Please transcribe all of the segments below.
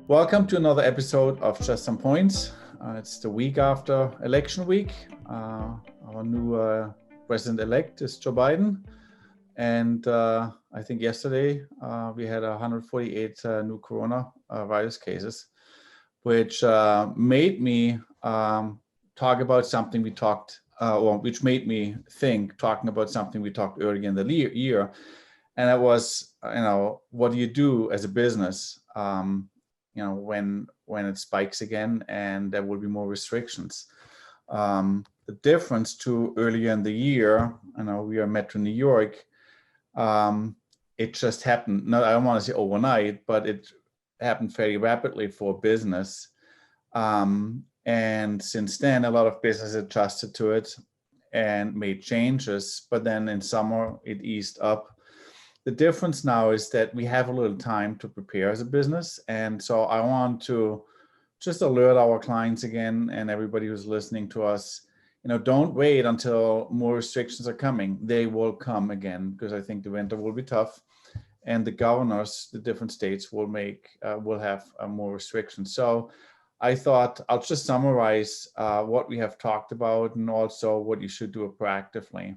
Welcome to another episode of Just Some Points. It's the week after election week. Our new president-elect is Joe Biden. And I think yesterday we had 148 new coronavirus cases, which made me talk about something we talked, or which made me think talking about something we talked earlier in the year. And that was, what do you do as a business? When it spikes again and there will be more restrictions. The difference to earlier in the year, we are Metro New York, it just happened, I don't want to say overnight, but it happened fairly rapidly for business. And since then, a lot of businesses adjusted to it and made changes, but then in summer it eased up. The difference now is that we have a little time to prepare as a business. And so I want to just alert our clients again and everybody who's listening to us, don't wait until more restrictions are coming. They will come again, because I think the winter will be tough and the governors, the different states will have more restrictions. So I thought I'll just summarize what we have talked about and also what you should do proactively.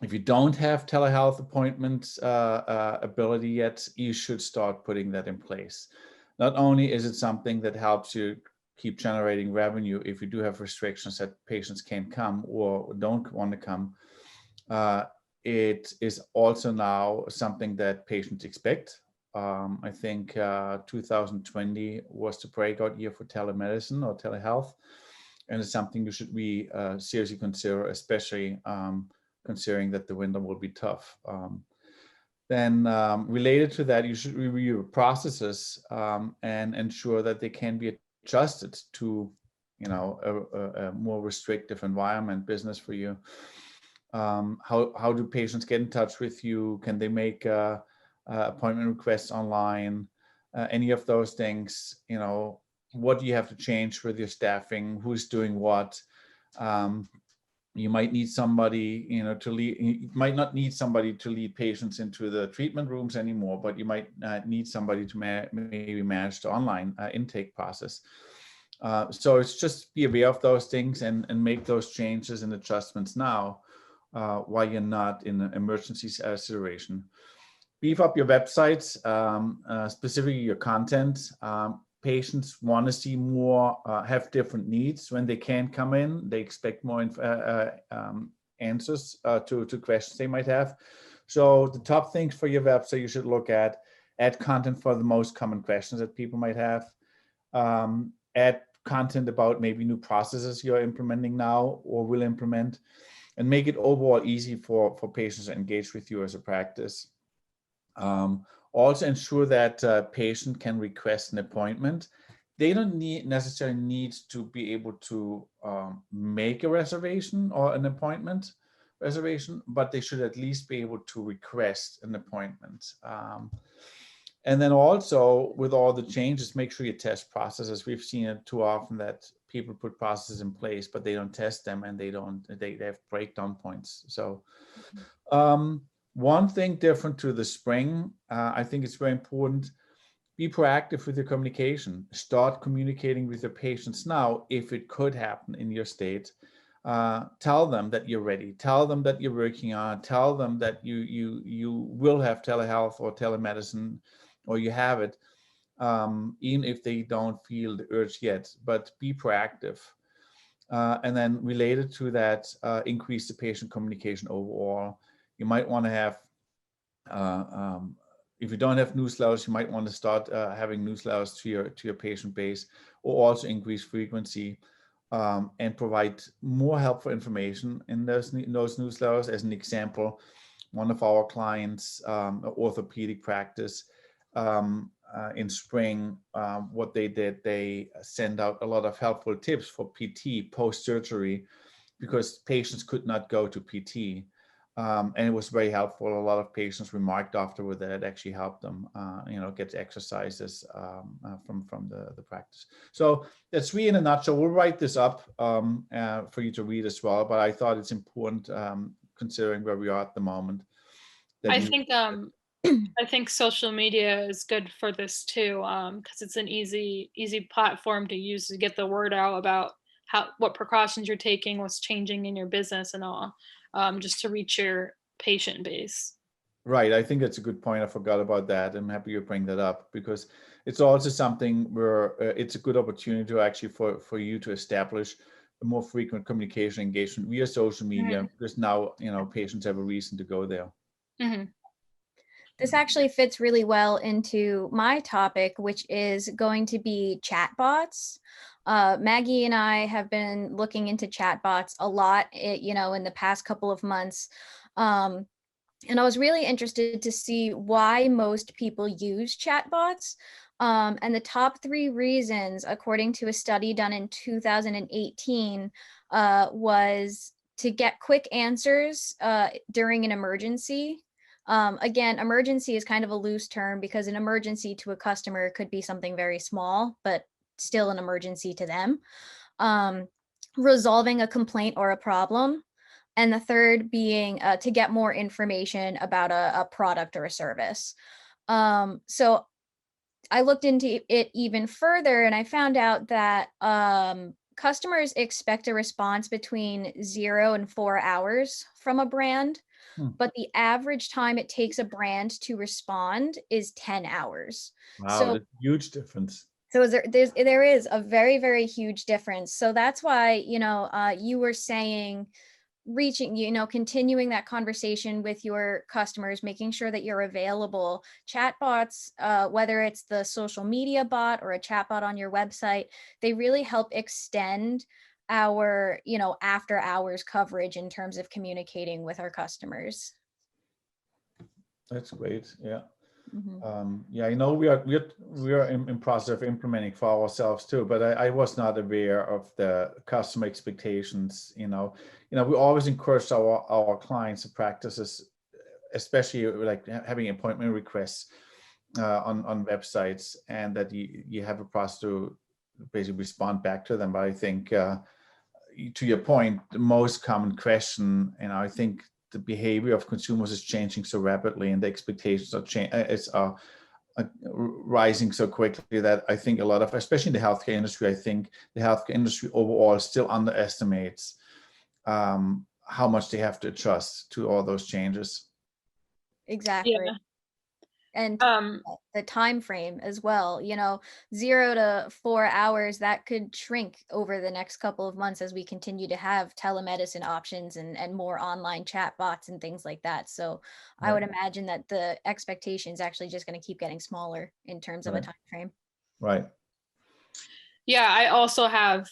If you don't have telehealth appointment ability yet, you should start putting that in place. Not only is it something that helps you keep generating revenue if you do have restrictions that patients can't come or don't want to come, it is also now something that patients expect. I think 2020 was the breakout year for telemedicine or telehealth, and it's something you should be seriously consider, especially considering that the winter will be tough. Then related to that, you should review your processes and ensure that they can be adjusted to, a more restrictive environment business for you. How do patients get in touch with you? Can they make appointment requests online? Any of those things, what do you have to change with your staffing? Who's doing what? You might need somebody, to lead. You might not need somebody to lead patients into the treatment rooms anymore, but you might need somebody to maybe manage the online intake process. So it's just be aware of those things and make those changes and adjustments now while you're not in an emergency situation. Beef up your websites, specifically your content. Patients want to see more, have different needs when they can't come in. They expect more answers to questions they might have. So the top things for your website you should look at: add content for the most common questions that people might have. Add content about maybe new processes you're implementing now or will implement, and make it overall easy for patients to engage with you as a practice. Also ensure that a patient can request an appointment. They don't necessarily need to be able to make a reservation or an appointment reservation, but they should at least be able to request an appointment. And then also with all the changes, make sure you test processes. We've seen it too often that people put processes in place, but they don't test them and they have breakdown points. So one thing different to the spring, I think it's very important, be proactive with your communication. Start communicating with your patients now if it could happen in your state. Tell them that you're ready. Tell them that you're working on. Tell them that you will have telehealth or telemedicine, or you have it, even if they don't feel the urge yet, but be proactive. And then related to that, increase the patient communication overall. You might want to have, if you don't have newsletters, you might want to start having newsletters to your patient base, or also increase frequency and provide more helpful information in those newsletters. As an example, one of our clients, orthopedic practice, in spring, what they did, they sent out a lot of helpful tips for PT post-surgery because patients could not go to PT. And it was very helpful. A lot of patients remarked afterward that it actually helped them, get exercises from the practice. So that's really in a nutshell. We'll write this up for you to read as well, but I thought it's important considering where we are at the moment. I think I think social media is good for this too, because it's an easy platform to use to get the word out about what precautions you're taking, what's changing in your business and all, just to reach your patient base. Right. I think that's a good point. I forgot about that. I'm happy you bring that up because it's also something where it's a good opportunity to actually for you to establish a more frequent communication engagement via social media Mhm, because now, patients have a reason to go there. mhm. This actually fits really well into my topic, which is going to be chatbots. Maggie and I have been looking into chatbots a lot, in the past couple of months. Um, and I was really interested to see why most people use chatbots. And the top 3 reasons, according to a study done in 2018, was to get quick answers during an emergency. Again, emergency is kind of a loose term because an emergency to a customer could be something very small, but still an emergency to them. Um, Resolving a complaint or a problem, and the third being to get more information about a product or a service. So I looked into it even further and I found out that customers expect a response between 0 and 4 hours from a brand, Hmm. but the average time it takes a brand to respond is 10 hours. Wow, So that's a huge difference. there is a very, very huge difference. So that's why, you were saying reaching, continuing that conversation with your customers, making sure that you're available. Chatbots, whether it's the social media bot or a chatbot on your website, they really help extend our, after hours coverage in terms of communicating with our customers. That's great. Yeah. Mhm. Yeah, we are in process of implementing for ourselves too, but I was not aware of the customer expectations. We always encourage our clients to practices, especially like having appointment requests on websites, and that you have a process to basically respond back to them. But I think to your point, the most common question, and I think the behavior of consumers is changing so rapidly, and the expectations are rising so quickly that I think a lot of, especially in the healthcare industry, I think the healthcare industry overall still underestimates how much they have to adjust to all those changes. Exactly. Yeah. And Um, the time frame as well, 0 to 4 hours, that could shrink over the next couple of months as we continue to have telemedicine options and more online chat bots and things like that. So I Right, would imagine that the expectation is actually just going to keep getting smaller in terms of a right, time frame. right. yeah, I also have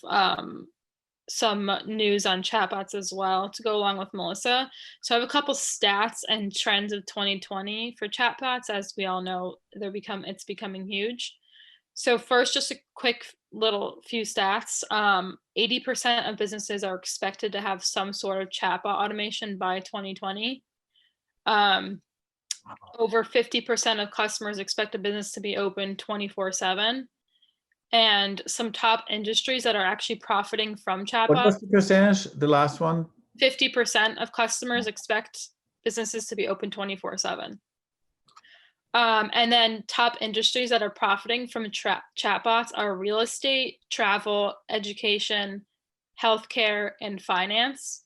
some news on chatbots as well to go along with Melissa. So I have a couple stats and trends of 2020 for chatbots. As we all know, it's becoming huge. So first, just a quick little few stats. 80% of businesses are expected to have some sort of chatbot automation by 2020. Um, Over 50% of customers expect a business to be open 24/7. And some top industries that are actually profiting from What chatbots, was the percentage? The last one? 50% of customers expect businesses to be open 24/7. And then top industries that are profiting from chatbots are real estate, travel, education, healthcare, and finance.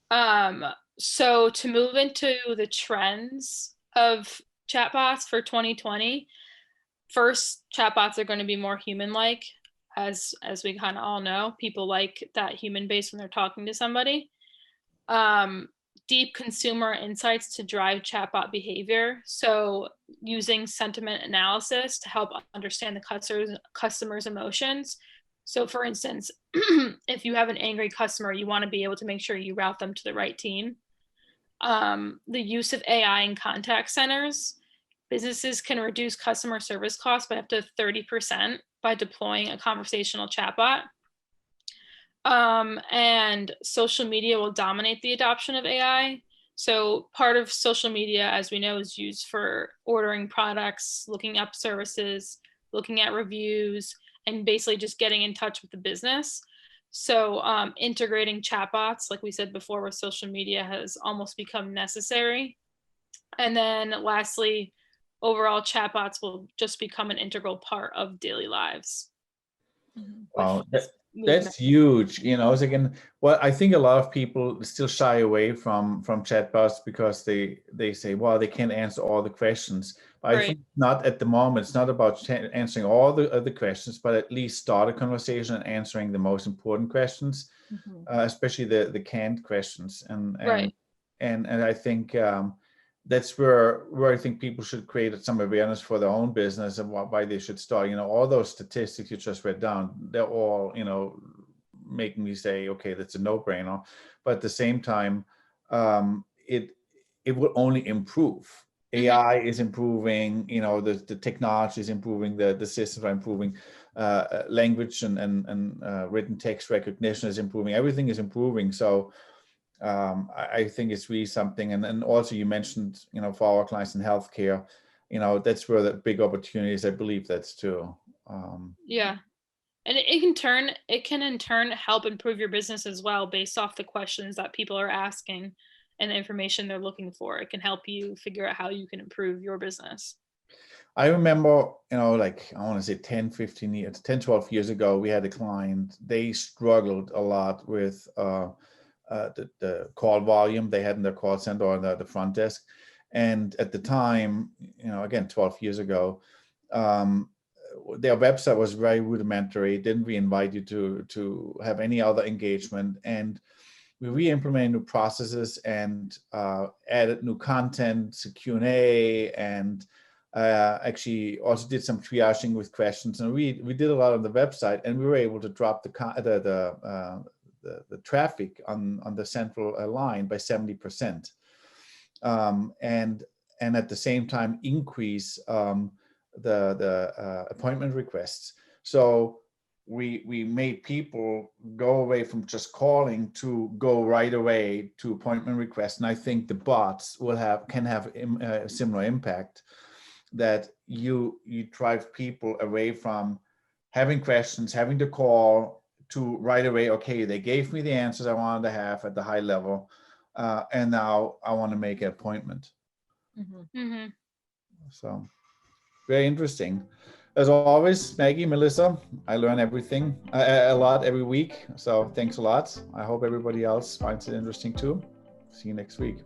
Um, so to move into the trends of chatbots for 2020, first, chatbots are going to be more human-like, as we kind of all know. People like that human base when they're talking to somebody. Um, Deep consumer insights to drive chatbot behavior. So using sentiment analysis to help understand the customer's emotions. So for instance, if you have an angry customer, you want to be able to make sure you route them to the right team. The use of AI in contact centers. Businesses can reduce customer service costs by up to 30% by deploying a conversational chatbot. And social media will dominate the adoption of AI. So part of social media, as we know, is used for ordering products, looking up services, looking at reviews, and basically just getting in touch with the business. So integrating chatbots, like we said before, with social media has almost become necessary. And then lastly, overall chatbots will just become an integral part of daily lives. Wow, with this movement. that's huge. So again, well, I think a lot of people still shy away from chatbots because they say, well, they can't answer all the questions. But I Right. think not at the moment. It's not about answering all the other questions, but at least start a conversation and answering the most important questions, especially the canned questions. Right. And I think that's where I think people should create some awareness for their own business and why they should start. All those statistics you just read down, they're all, making me say, okay, that's a no-brainer. But at the same time, it will only improve. AI is improving, the technology is improving, the systems are improving, language and written text recognition is improving, everything is improving. So I think it's really something. And also you mentioned, for our clients in healthcare, that's where the big opportunities, I believe that's too. Yeah. And it can in turn help improve your business as well, based off the questions that people are asking and the information they're looking for. It can help you figure out how you can improve your business. I remember, like I want to say 10, 15 years, 10, 12 years ago, we had a client, they struggled a lot with the call volume they had in their call center or the front desk. And at the time, again, 12 years ago, their website was very rudimentary. It didn't really invite you to have any other engagement. And we re-implemented new processes and added new content, Q&A, and actually also did some triaging with questions. And we did a lot on the website, and we were able to drop the traffic on the central line by 70%, and at the same time increase the appointment requests. So we made people go away from just calling to go right away to appointment requests. And I think the bots can have a similar impact, that you drive people away from having questions, having to call, to right away, okay, they gave me the answers I wanted to have at the high level, and now I want to make an appointment. So very interesting. As always, Maggie, Melissa, I learn everything, a lot every week. So thanks a lot. I hope everybody else finds it interesting too. See you next week.